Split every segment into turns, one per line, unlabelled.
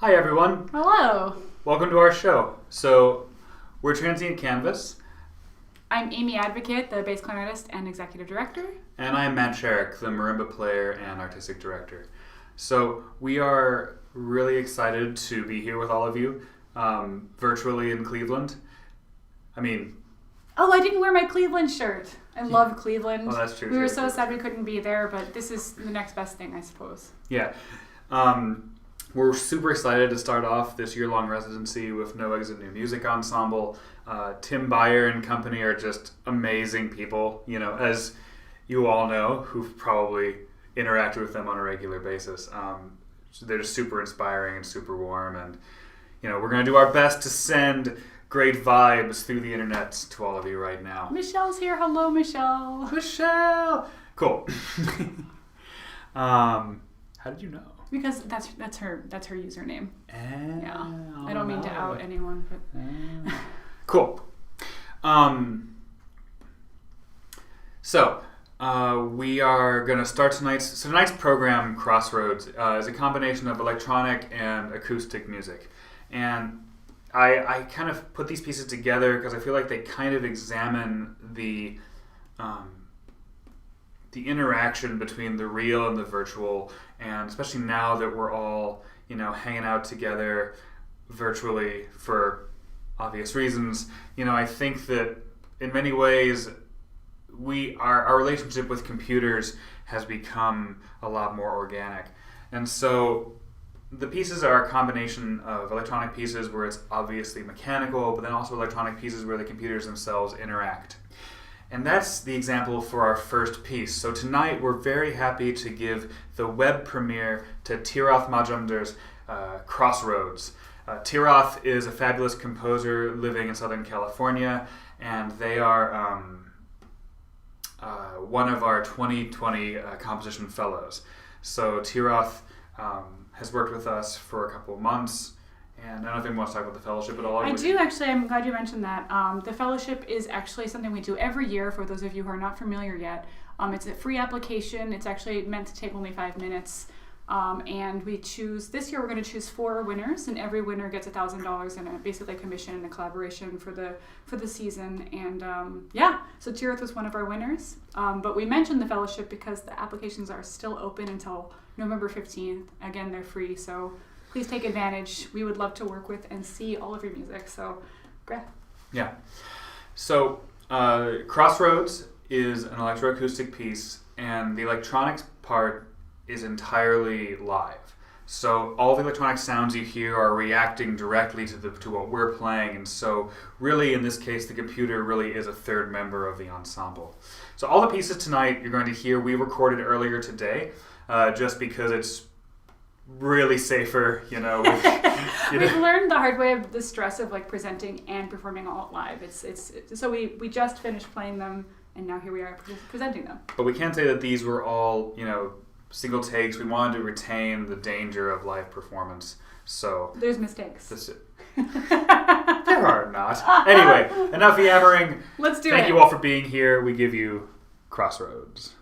Hi everyone,
Hello.
welcome to our show. So, we're Transient Canvas,
I'm Amy Advocate, the bass clarinetist and executive director.
and I'm Matt Sherrick, the marimba player and artistic director. So, we are really excited to be here with all of you, virtually in Cleveland. I mean,
Oh, I didn't wear my Cleveland shirt. I love Cleveland.
Oh, that's true,
We were
too.
so sad we couldn't be there, but this is the next best thing, I suppose.
yeah. We're super excited to start off this year-long residency with No Exit New Music Ensemble. Tim Beyer and company are just amazing people, as you all know, who've probably interacted with them on a regular basis. So they're just super inspiring and super warm, and we're going to do our best to send great vibes through the internet to all of you right now.
Michelle's here. Hello, Michelle.
Michelle! Cool. How did you know?
Because that's her username. Yeah. I don't mean to out
it.
anyone, but
Cool. So, we are going to start tonight's program, Crossroads, is a combination of electronic and acoustic music. And I kind of put these pieces together because I feel like they kind of examine the interaction between the real and the virtual, and especially now that we're all, hanging out together virtually for obvious reasons, I think that in many ways our relationship with computers has become a lot more organic. And so the pieces are a combination of electronic pieces where it's obviously mechanical, but then also electronic pieces where the computers themselves interact. And that's the example for our first piece. So tonight we're very happy to give the web premiere to Teerath Majumder's Crossroads. Teerath is a fabulous composer living in Southern California, and they are one of our 2020 composition fellows. So Teerath has worked with us for a couple of months. And I don't know if anyone wants to talk about the fellowship at all.
I do actually. I'm glad you mentioned that. The fellowship is actually something we do every year for those of you who are not familiar yet. It's a free application. It's actually meant to take only 5 minutes. And this year we're going to choose 4 winners, and every winner gets $1,000 and basically a commission and a collaboration for the season. And so Teerath was one of our winners. But we mentioned the fellowship because the applications are still open until November 15th. Again, they're free, so please take advantage. We would love to work with and see all of your music. So, great.
Yeah. So, Crossroads is an electroacoustic piece, and the electronics part is entirely live. So all the electronic sounds you hear are reacting directly to what we're playing, and so really in this case the computer really is a third member of the ensemble. So all the pieces tonight you're going to hear we recorded earlier today, just because it's really safer,
We've learned the hard way of the stress of presenting and performing all live. It's so we just finished playing them, and now here we are presenting them.
But we can say that these were all, single takes. We wanted to retain the danger of live performance. So
there's mistakes.
There are not. Anyway, enough yammering.
Let's do it.
Thank you all for being here. We give you Crossroads.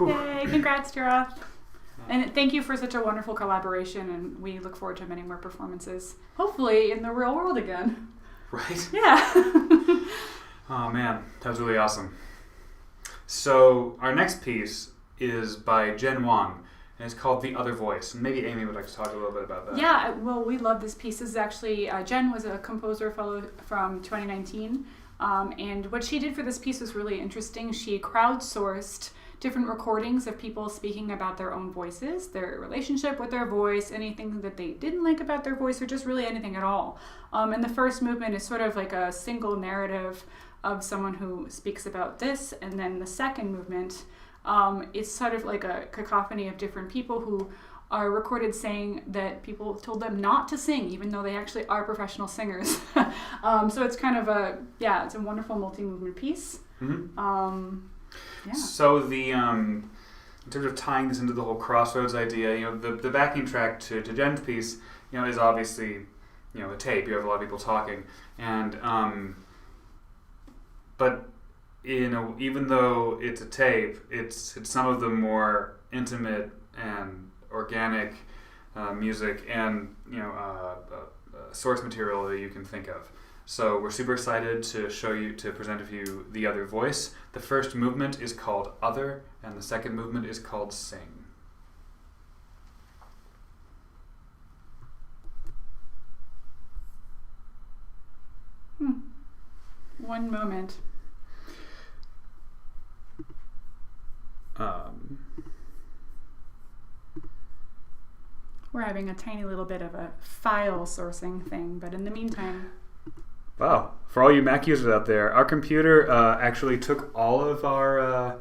Yay, congrats, Teerath. And thank you for such a wonderful collaboration, and we look forward to many more performances, hopefully in the real world again.
Right?
Yeah.
Oh man, that was really awesome. So our next piece is by Wang, and it's called The Other Voice. And maybe Amy would like to talk a little bit about that.
Yeah, well, we love this piece. This is actually, Jen was a composer fellow from 2019, and what she did for this piece was really interesting. She crowdsourced different recordings of people speaking about their own voices, their relationship with their voice, anything that they didn't like about their voice, or just really anything at all. And the first movement is sort of like a single narrative of someone who speaks about this, and then the second movement, it's sort of like a cacophony of different people who are recorded saying that people told them not to sing, even though they actually are professional singers. So it's kind of it's a wonderful multi-movement piece.
Mm-hmm.
Yeah.
So the in terms of tying this into the whole Crossroads idea, the backing track to Jen's piece, is obviously, a tape. You have a lot of people talking, and but even though it's a tape, it's some of the more intimate and organic music and source material that you can think of. So we're super excited to present to you The Other Voice. The first movement is called Other, and the second movement is called Sing.
One moment. We're having a tiny little bit of a file sourcing thing, but in the meantime...
Wow. For all you Mac users out there, our computer actually took all of our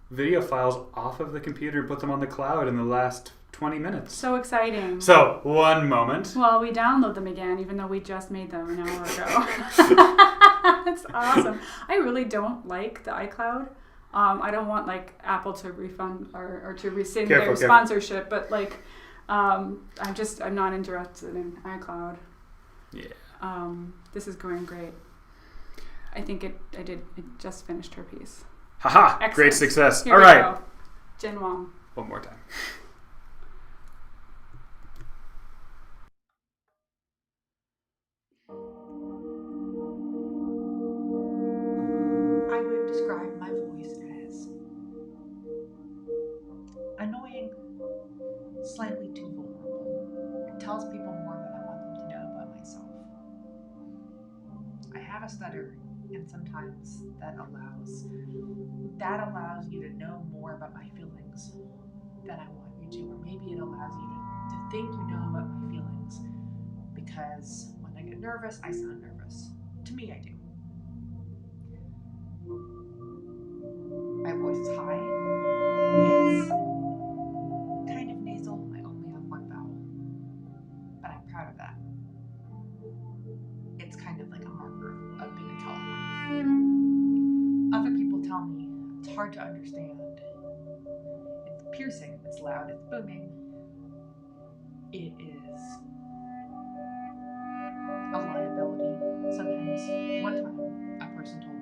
video files off of the computer and put them on the cloud in the last 20 minutes.
So exciting.
So, one moment.
Well, we download them again, even though we just made them an hour ago. That's awesome. I really don't like the iCloud. I don't want like Apple to refund or to rescind their sponsorship, but like I'm not interested in iCloud.
Yeah.
This is going great. I think it just finished her piece.
Haha!
Excellent.
Great success.
Here
All
we
right.
go. Jen Wang.
One more time.
I would describe my voice as annoying, slightly too vulnerable. It tells people more than I want them to know about myself. I have a stutter, and sometimes that allows you to know more about my feelings than I want you to, or maybe it allows you to think you know about my feelings, because when I get nervous, I sound nervous. To me, I do. My voice is high. It's kind of nasal. I only have one vowel, but I'm proud of that. It's kind of like a marker of being a Californian. Other people tell me it's hard to understand. It's piercing, it's loud, it's booming. It is a liability. Sometimes, one time, a person told me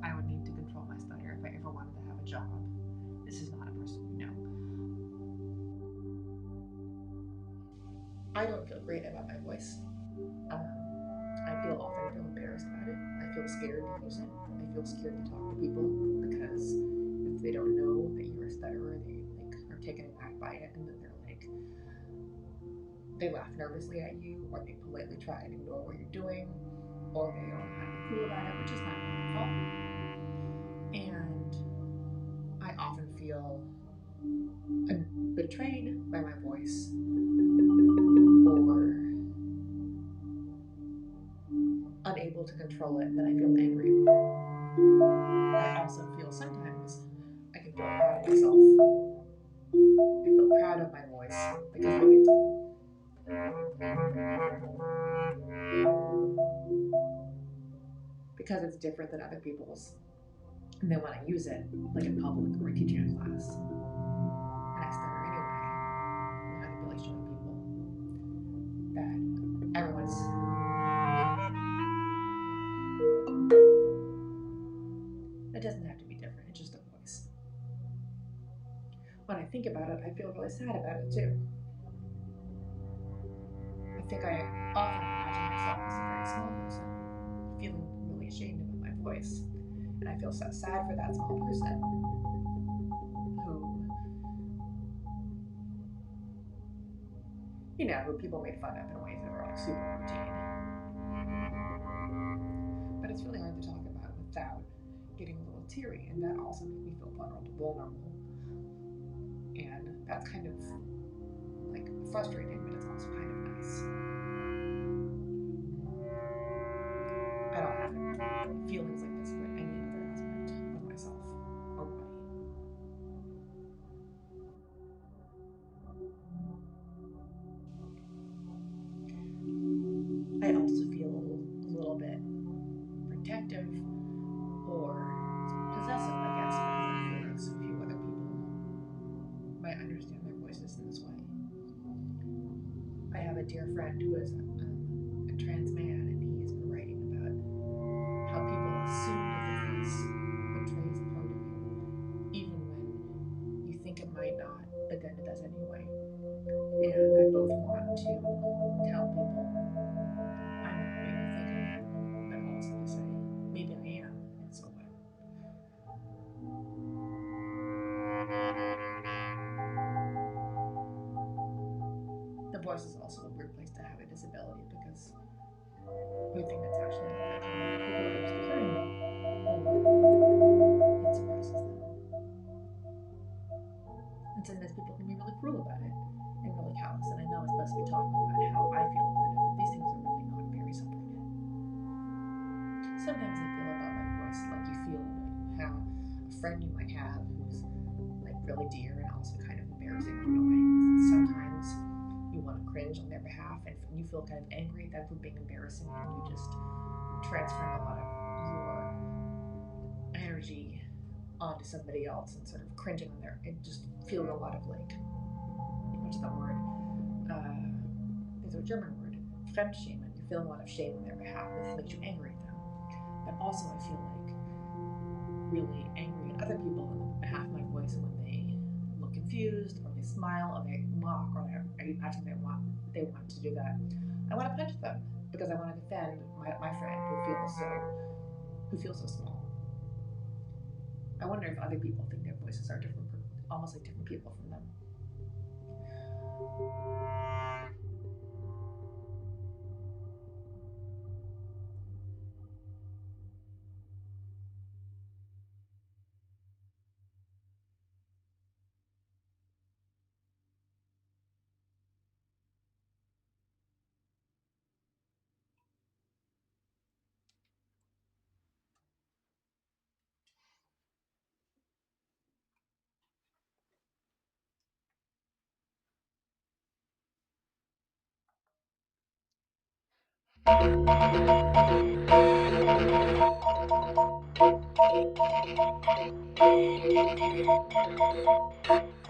that I would need to control my stutter if I ever wanted to have a job. This is not a person you know. I don't feel great about my voice. I often feel embarrassed about it. I feel scared to use it. I feel scared to talk to people because if they don't know that you're a stutterer, they are taken aback by it, and then they laugh nervously at you, or they politely try and ignore what you're doing, or they don't want to be cool about it, which is not my fault. And I often feel betrayed by my voice, or unable to control it, that I feel angry about it. I also feel sometimes I can feel proud of myself. I feel proud of my voice because I get because it's different than other people's, and then when I use it, like in public or teaching a class, and I stutter anyway, and I can really show people that everyone's it doesn't have to be different, it's just a voice. When I think about it, I feel really sad about it too. I think I often imagine myself as a very small person, feeling really ashamed about my voice. And I feel so sad for that small person who people made fun of in ways that are like super routine. But it's really hard to talk about without getting a little teary, and that also made me feel vulnerable. And that's kind of like frustrating, but it's also kind of nice. I don't have feelings like this about any other aspect of myself or body. I also feel a little bit protective or possessive, I guess, because I feel like so few other people might understand their voices in this way. I have a dear friend who is a trans man, and he's been writing about how people assume that the voice portrays part of you, even when you think it might not, but then it does anyway. And I both want to tell people I'm not what you think I am, but also to say maybe I am, and so what? The voice is also a weird place to have a disability because we think it's actually not that common. People are mostly hearing it, or it surprises them. And sometimes people can be really cruel about it and really callous. And I know I'm supposed to be talking about how I feel about it, but these things are really not very supported. Sometimes I feel about my voice like you feel how a friend you might have who's like really dear and also kind of embarrassing embarrassing in a way, because sometimes you want to cringe on their behalf and you feel kind of angry at them for being embarrassing, and you just transfer a lot of your energy onto somebody else and sort of cringing on their, and just feeling a lot of like, what's that word? There's a German word, Fremdschämen. You feel a lot of shame on their behalf. This makes you angry at them. But also I feel like really angry at other people on behalf of my voice when they look confused, or they smile, or they mock, or I imagine they want to do that. I want to punch them because I want to defend my friend who feels so small. I wonder if other people think their voices are different, almost like different people from them.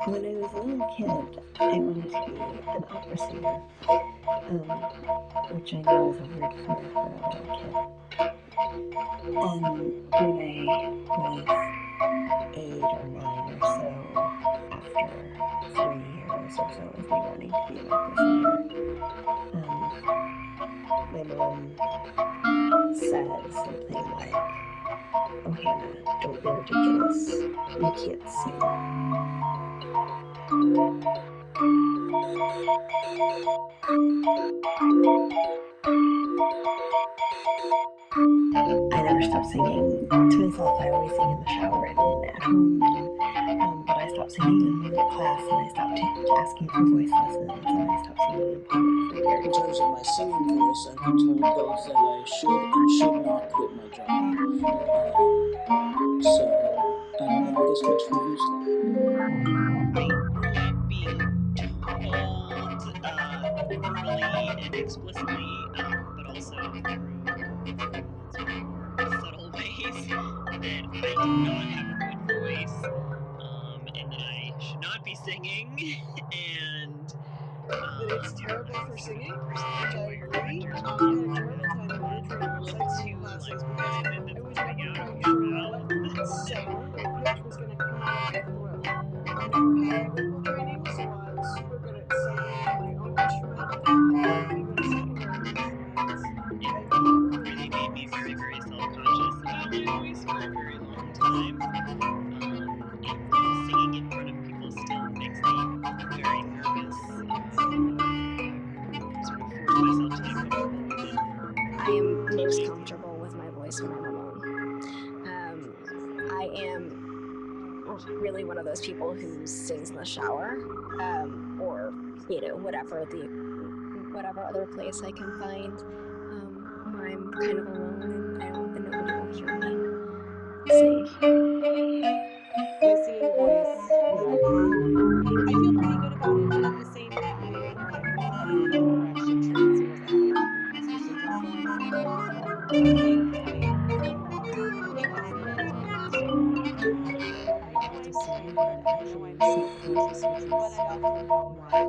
When I was a little kid, I wanted to be an opera singer, which I know is a weird career for a little kid. And when I was 8 or 9 or so, after 3 years or so of me wanting to be an opera singer, my mom said something like, "Oh, Hannah, don't be ridiculous. You can't sing." I never stopped singing to myself. I always sing in the shower and at home. But I stopped singing in music class, and I stopped asking for voice lessons, and I stopped singing in public for very
In terms of my singing voice, I've been told both that I should and should not quit my job. So, I don't know, I guess makes reviews then.
I grew up being told verbally and explicitly, but also through sort of more subtle ways, that I did not have a good voice, and that I should not be singing, and
that it's terrible for singing, which I agree.
Directors
I had a terrible time in entering voice
to
classes
like
because
find
I was
coming
never
out of
quite
your
sure
mouth.
what sound or pitch was going to come out of my throat. I never had vocal training, so I'm super good at singing on my own instrument, and even secondary instruments. I never
Really made me very, very self-conscious about my voice for a very long time. And singing in front of people still makes me very nervous. So I've sort of forced myself to get comfortable with it.
I am most comfortable with my voice when I'm alone. I am really one of those people who sings in the shower, or whatever other place I can find where I'm kind of alone and nobody will hear me sing.
my singing voice, I feel pretty good about it, but at the same time, my lower register transient, I have a lot of imposter syndrome going on. I think because my throat is so I have to sing, but I'm actually self-conscious, which is but I also know why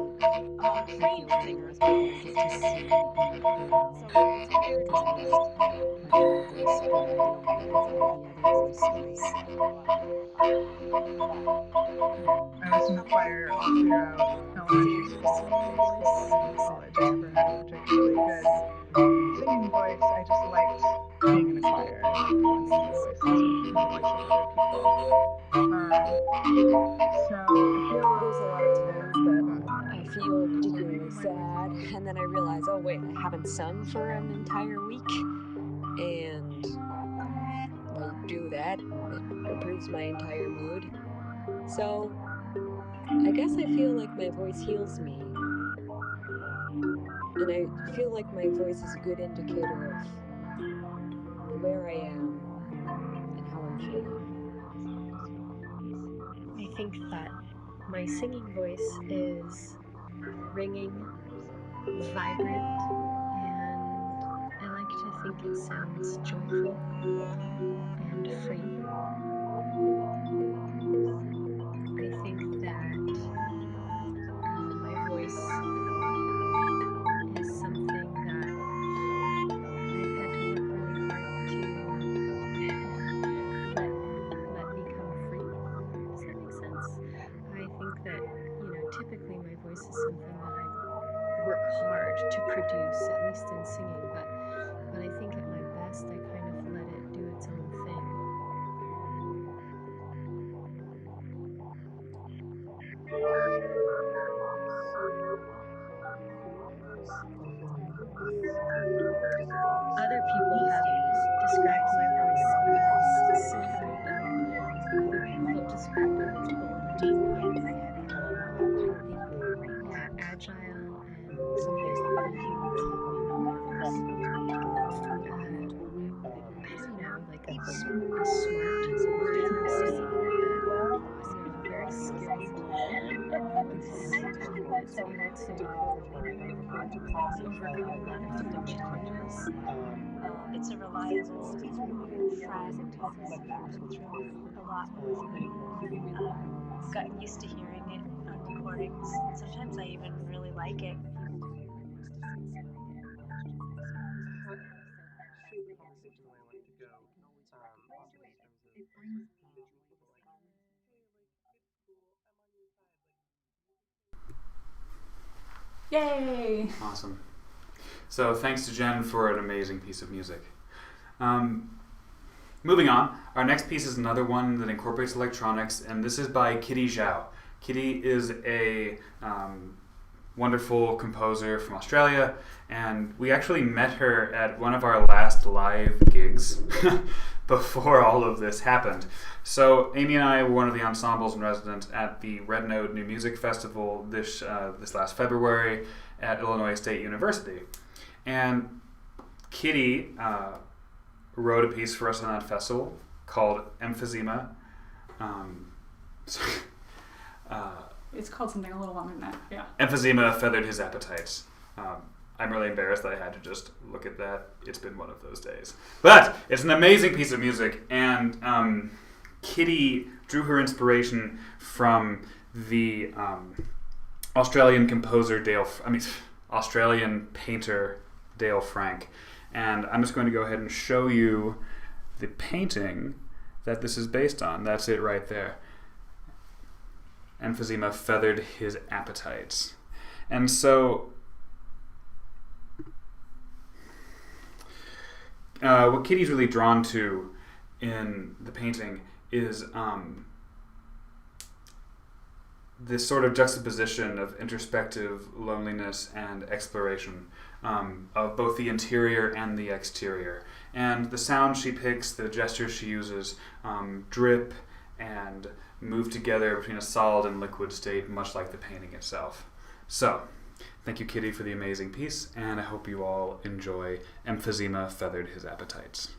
among trained singers, my voice is terrible. So it's weird because I just my whole voice spread over the other voice space.
I was in the choir all throughout elementary school and high school and into college. I never had a particularly good singing voice. I just liked being in a choir. I liked blending my voices with the voice of other people. So I feel
There's a lot of times that I feel particularly sad, and then I realize, oh wait, I haven't sung for an entire week, and I do that, and it improves my entire mood. So I guess I feel like my voice heals me, and I feel like my voice is a good indicator of where I am and how I'm feeling.
I think that
my singing voice is ringing, vibrant, and I like to think it sounds joyful and free. I think that my voice is something that I've had to work really hard to let become free. Does that make sense? I think that, typically my voice is something that I work hard to produce, at least in singing, but I think at my best I kind of let it do its own thing. Other people have described my voice as silvery. Other people have described it as golden. I think, agile and I don't know, like a smart or intimacy, a very skilled voice that's able to overcome a lot of different challenges.
It's a reliable friend. It's a lot more than gotten used to hearing it on recordings. Sometimes I even really like it.
Yay!
Awesome. So thanks to Jen for an amazing piece of music. Moving on, our next piece is another one that incorporates electronics, and this is by Kitty Zhao. Kitty is a wonderful composer from Australia, and we actually met her at one of our last live gigs before all of this happened. So Amy and I were one of the ensembles in residence at the Red Note New Music Festival this last February at Illinois State University. And Kitty wrote a piece for us on that festival called Emphysema.
It's called something a little longer than that, yeah.
Emphysema feathered his appetites. I'm really embarrassed that I had to just look at that. It's been one of those days. But it's an amazing piece of music, and Kitty drew her inspiration from the Australian painter Dale Frank. And I'm just going to go ahead and show you the painting that this is based on. That's it right there. Emphysema feathered his appetites. And so what Kitty's really drawn to in the painting is this sort of juxtaposition of introspective loneliness and exploration of both the interior and the exterior. And the sound she picks, the gestures she uses, drip and move together between a solid and liquid state, much like the painting itself. So, thank you, Kitty, for the amazing piece, and I hope you all enjoy Emphysema Feathered His Appetites.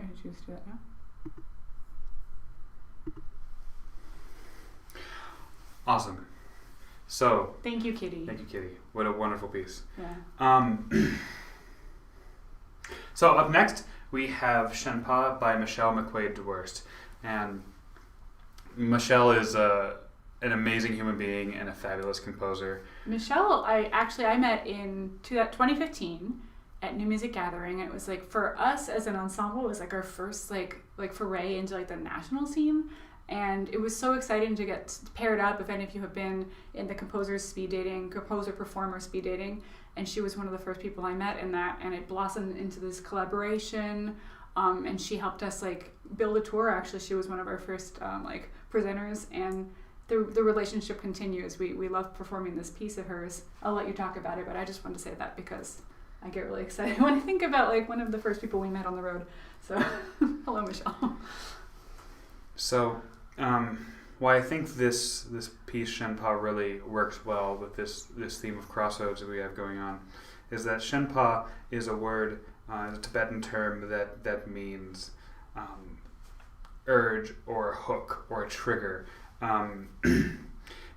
I'm going to choose to do that now.
Awesome. So
Thank you, Kitty.
thank you, Kitty. What a wonderful piece.
Yeah.
So up next we have Shenpa by Michelle McQuade Dewhirst, and Michelle is an amazing human being and a fabulous composer.
Michelle, I met in 2015 at New Music Gathering. It was like, for us as an ensemble, it was like our first like foray into like the national scene. And it was so exciting to get paired up. If any of you have been in the composer performer speed dating, and she was one of the first people I met in that, and it blossomed into this collaboration. And she helped us like build a tour. Actually, she was one of our first presenters, and the relationship continues. We love performing this piece of hers. I'll let you talk about it, but I just wanted to say that because I get really excited when I think about like one of the first people we met on the road. So, hello, Michelle.
So, why I think this piece Shenpa really works well with this theme of Crossroads that we have going on is that Shenpa is a word, a Tibetan term that means urge or a hook or a trigger.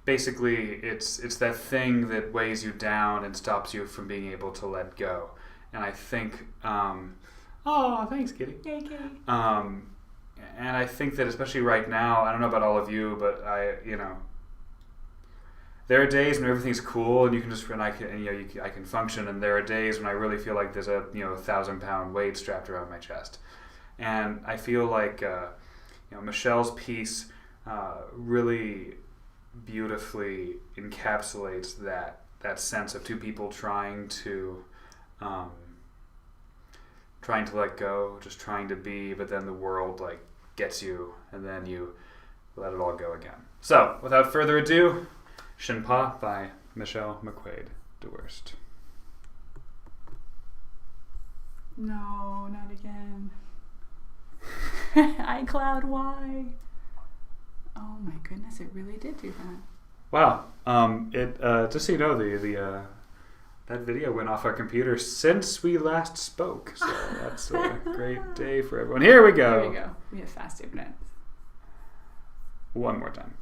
Basically, it's that thing that weighs you down and stops you from being able to let go. And I think, oh, thanks, Kitty.
Yay, Kitty.
And I think that especially right now, I don't know about all of you, but there are days when everything's cool and you can just, and I can function. And there are days when I really feel like there's a 1,000-pound weight strapped around my chest. And I feel like, Michelle's piece really beautifully encapsulates that sense of two people trying to let go, just trying to be, but then the world like gets you, and then you let it all go again. So, without further ado, Shenpa by Michelle McQuade Dewhirst.
No, not again. iCloud, why? Oh my goodness, it really did do that.
Wow. It just so you know, that video went off our computer since we last spoke. So that's a great day for everyone. Here we go.
Here we go. We have fast internet.
One more time.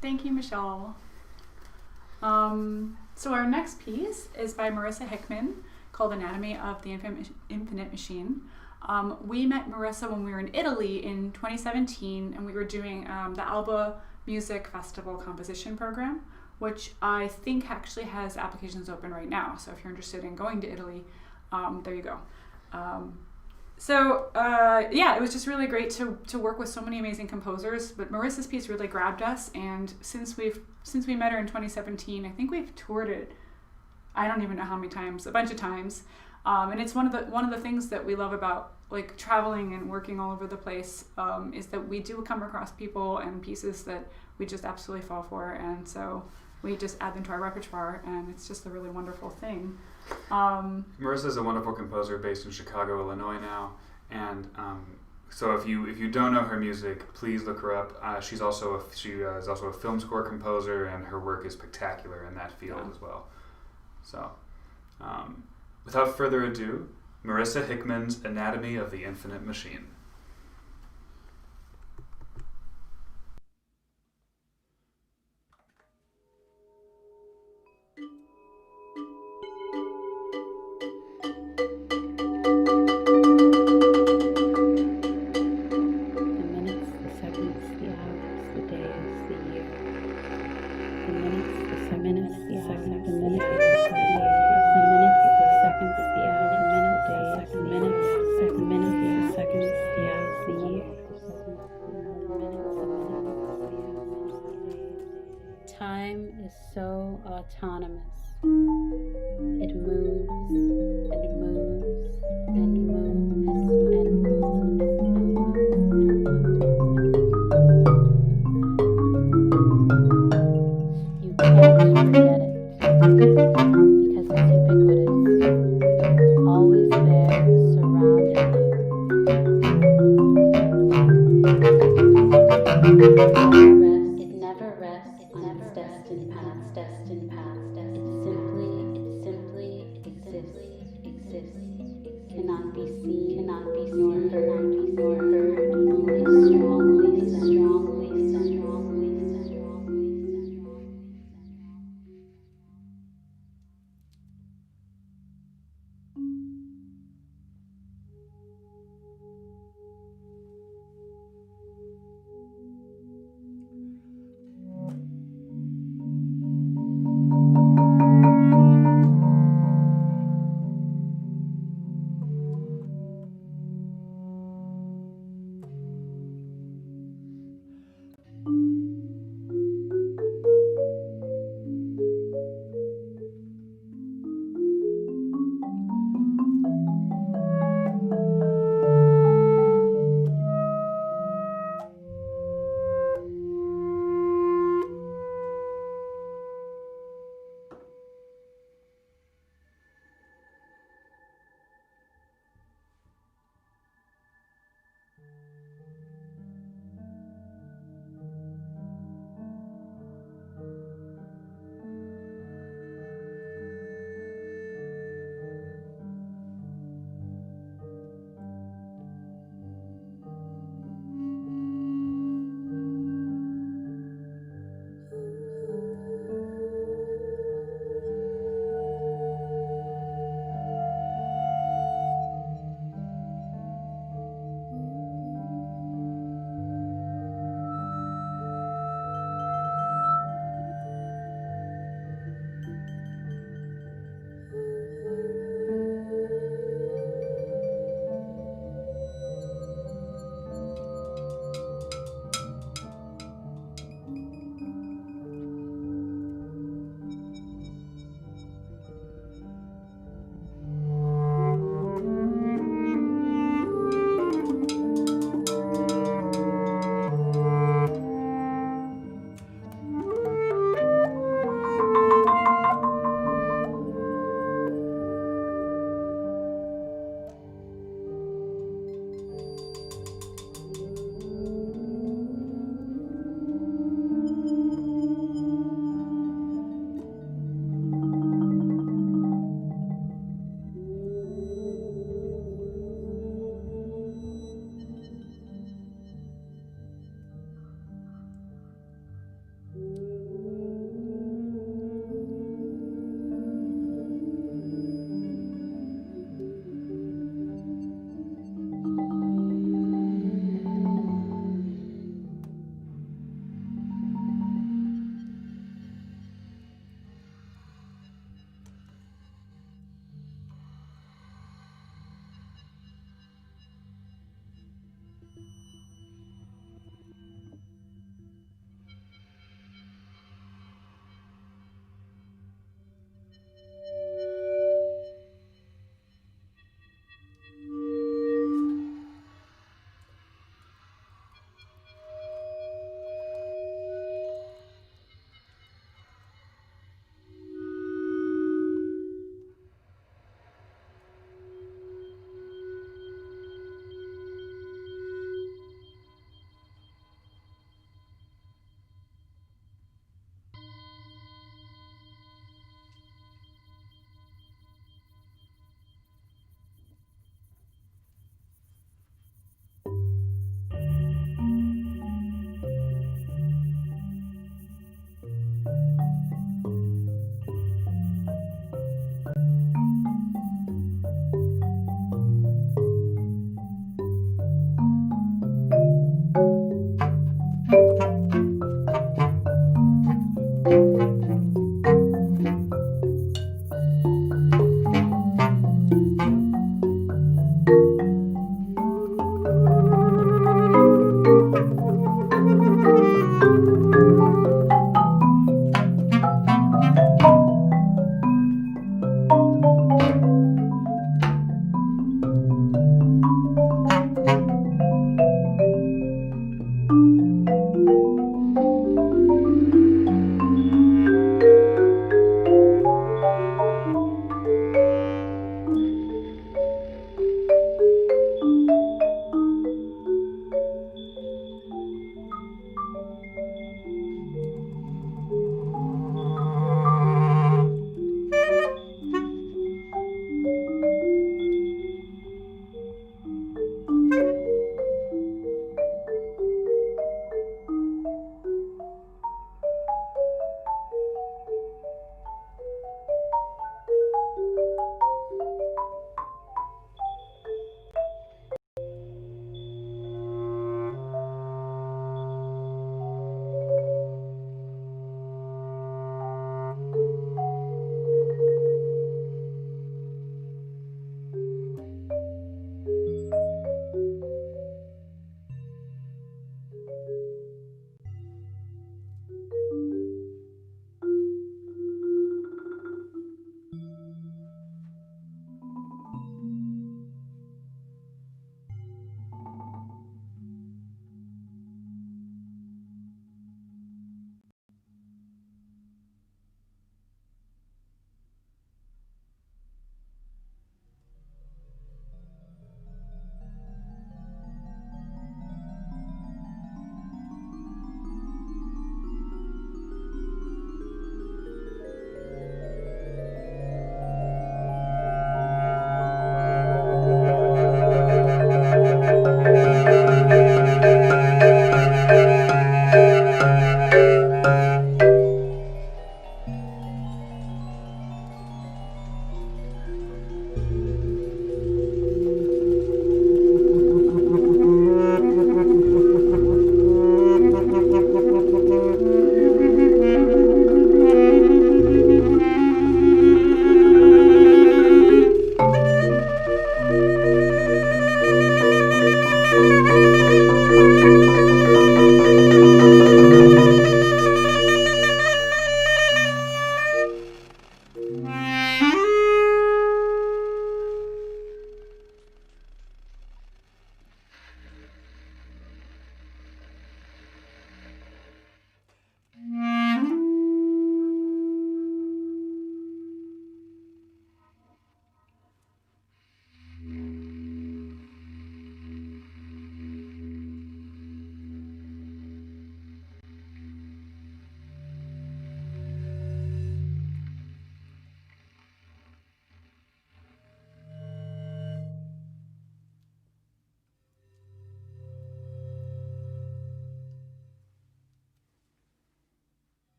Thank you, Michelle. So our next piece is by Marissa Hickman, called Anatomy of the Infinite Machine. We met Marissa when we were in Italy in 2017, and we were doing the Alba Music Festival Composition Program, which I think actually has applications open right now. So if you're interested in going to Italy, there you go. It was just really great to work with so many amazing composers. But Marissa's piece really grabbed us, and since we met her in 2017, I think we've toured it, I don't even know how many times, a bunch of times. And it's one of the things that we love about like traveling and working all over the place, is that we do come across people and pieces that we just absolutely fall for, and so we just add them to our repertoire, and it's just a really wonderful thing.
Marissa is a wonderful composer based in Chicago, Illinois now, and so if you don't know her music, please look her up. She is also a film score composer, and her work is spectacular in that field as well. So, without further ado, Marissa Hickman's Anatomy of the Infinite Machine.
The minutes, the seconds, the hours, the days, the years, the minutes, the seconds, the hours, the days, It moves and moves and moves and moves and moves. You can't forget it because it's ubiquitous, always there, surrounding you. It never rests on its destined path. It simply exists. Cannot be seen, nor heard, only strongly.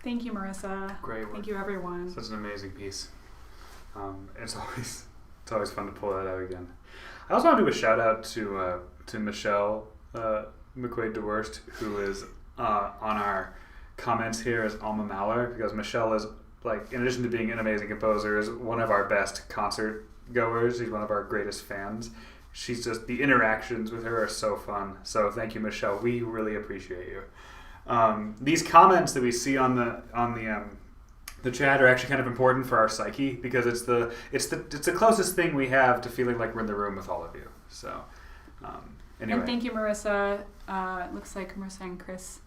Thank you, Marissa.
Great work.
Thank you, everyone.
Such an amazing piece. It's always fun to pull that out again. I also want to do a shout out to Michelle McQuade Dewhirst, who is on our comments here as alma mater, because Michelle is, like, in addition to being an amazing composer, is one of our best concert goers. She's one of our greatest fans. She's just, the interactions with her are so fun. So thank you, Michelle. We really appreciate you. These comments that we see on the chat are actually kind of important for our psyche, because it's the closest thing we have to feeling like we're in the room with all of you. So anyway.
And thank you, Marissa. It looks like Marissa and Chris.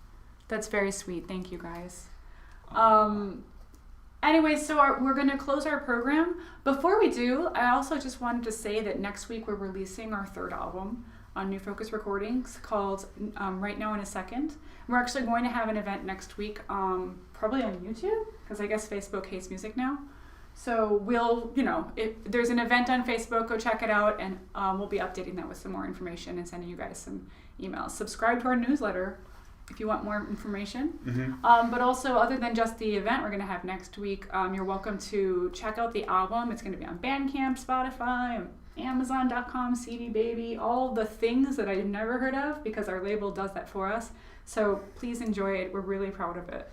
That's very sweet. Thank you, guys. Anyway, so we're going to close our program. Before we do, I also just wanted to say that next week we're releasing our third album on New Focus Recordings called Right Now in a Second. We're actually going to have an event next week, probably on YouTube, because I guess Facebook hates music now. So we'll, if there's an event on Facebook, go check it out, and we'll be updating that with some more information and sending you guys some emails. Subscribe to our newsletter if you want more information.
Mm-hmm.
But also, other than just the event we're going to have next week, you're welcome to check out the album. It's going to be on Bandcamp, Spotify, Amazon.com, CD Baby, all the things that I've never heard of, because our label does that for us. So please enjoy it. We're really proud of it.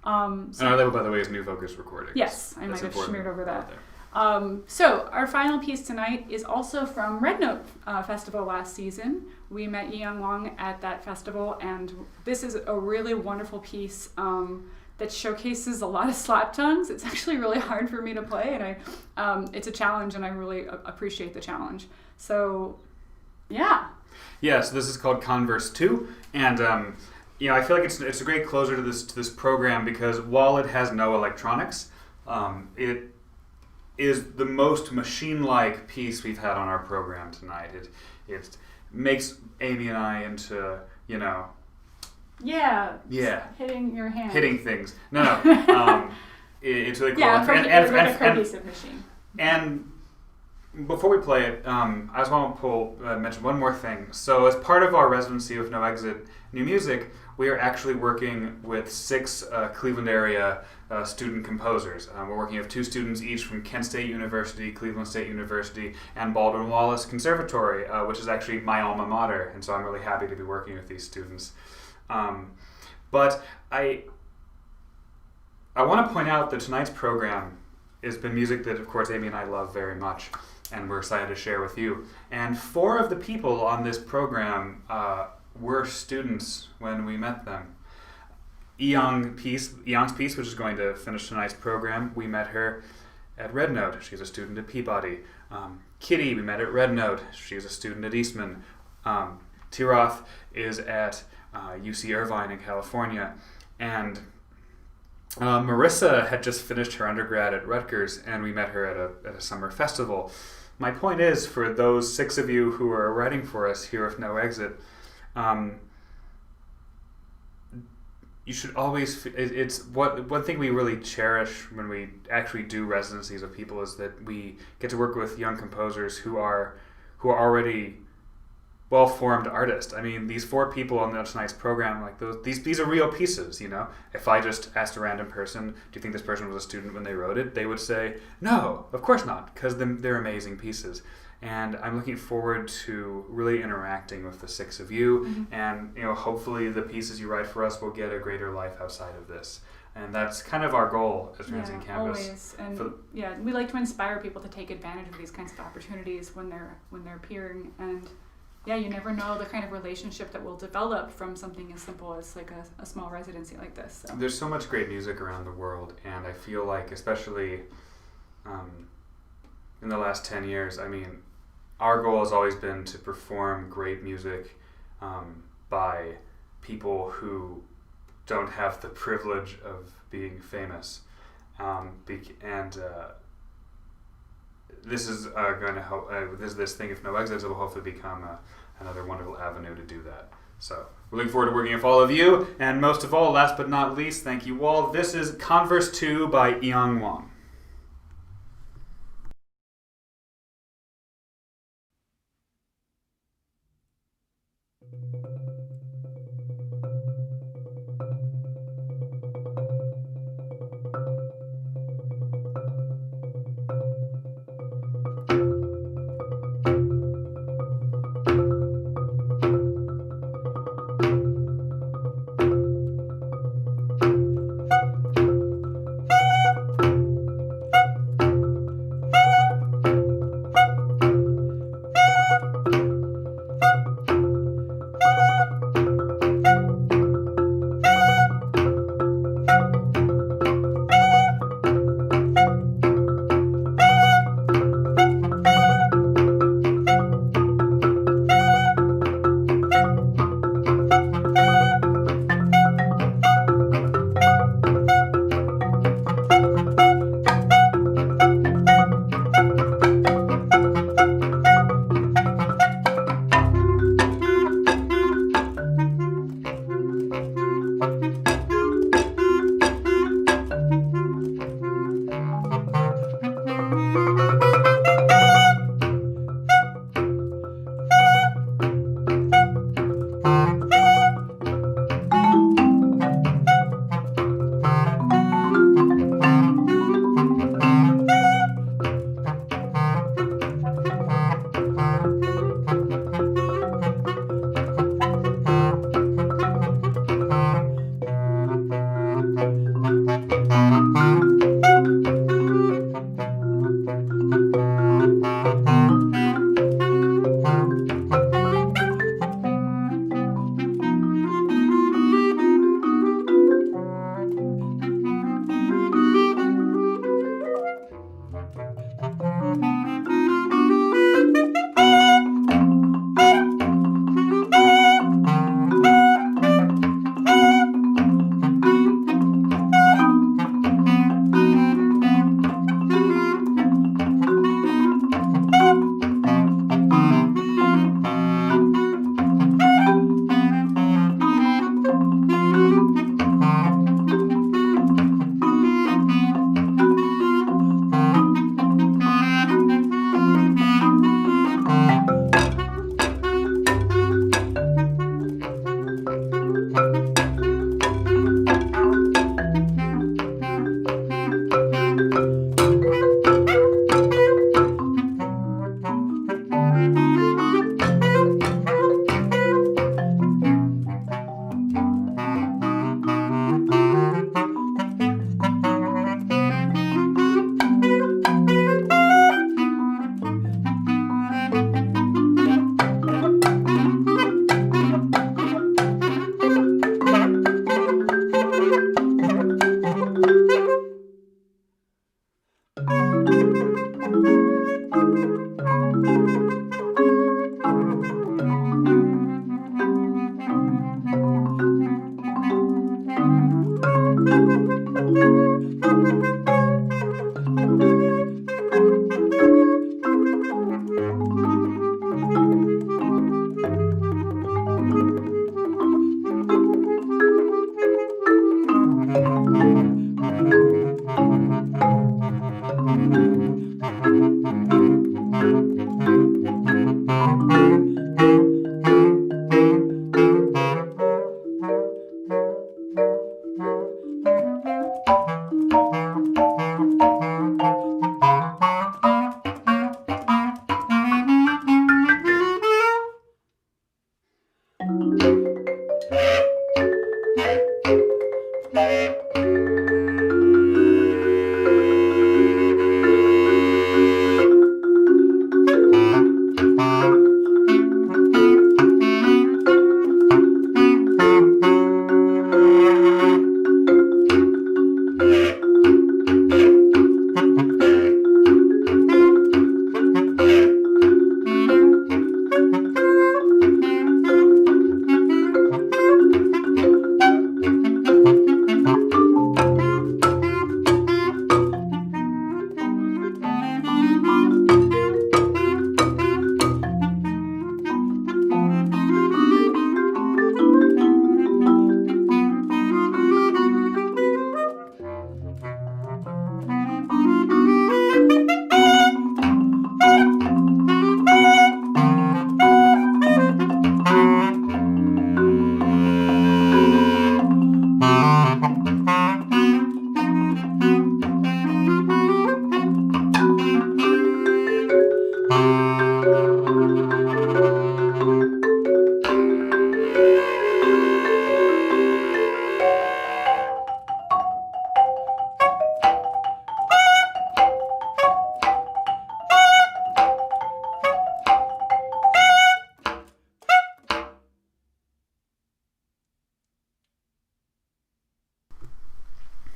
And our label, by the way, is New Focus Recordings.
Yes, I might have smeared over that.
There.
So our final piece tonight is also from Red Note Festival last season. We met Wang at that festival, and this is a really wonderful piece that showcases a lot of slap tongues. It's actually really hard for me to play, and it's a challenge, and I really appreciate the challenge. So, yeah.
Yeah, so this is called Converse 2, and I feel like it's a great closer to this program, because while it has no electronics, it is the most machine-like piece we've had on our program tonight. It makes Amy and I into,
Yeah.
Yeah.
Hitting your hand.
Hitting things. No. It's really cool.
Yeah, it's like a cohesive machine.
And before we play it, I just want to mention one more thing. So as part of our residency with No Exit New Music, we are actually working with 6 Cleveland area student composers. We're working with 2 students each from Kent State University, Cleveland State University, and Baldwin Wallace Conservatory, which is actually my alma mater. And so I'm really happy to be working with these students. But I want to point out that tonight's program has been music that, of course, Amy and I love very much, and we're excited to share with you. And 4 of the people on this program were students when we met them. Yang's piece, which is going to finish tonight's program, we met her at Red Note. She's a student at Peabody. Kitty, we met at Red Note. She's a student at Eastman. Teerath is at UC Irvine in California. And Marissa had just finished her undergrad at Rutgers, and we met her at a summer festival. My point is, for those 6 of you who are writing for us here with No Exit, you should always, it's one thing we really cherish when we actually do residencies with people is that we get to work with young composers who are already well-formed artists. I mean, these 4 people on tonight's program, like these are real pieces, If I just asked a random person, do you think this person was a student when they wrote it? They would say, no, of course not, because they're amazing pieces. And I'm looking forward to really interacting with the 6 of you,
Mm-hmm.
and hopefully the pieces you write for us will get a greater life outside of this. And that's kind of our goal as Transient Campus.
Always. And we like to inspire people to take advantage of these kinds of opportunities when they're appearing. And yeah, you never know the kind of relationship that will develop from something as simple as like a small residency like this. So.
There's so much great music around the world, and I feel like, especially in the last 10 years, our goal has always been to perform great music by people who don't have the privilege of being famous. This is going to help. This thing, if No Exits, will hopefully become another wonderful avenue to do that. So we're looking forward to working with all of you. And most of all, last but not least, thank you all. This is Converse 2 by Wang.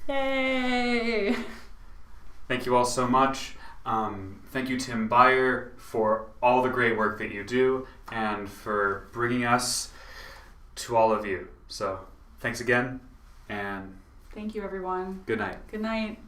Yay!
Thank you all so much. Thank you, Tim Beyer, for all the great work that you do and for bringing us to all of you. So thanks again, and
Thank you, everyone.
good night.
Good night.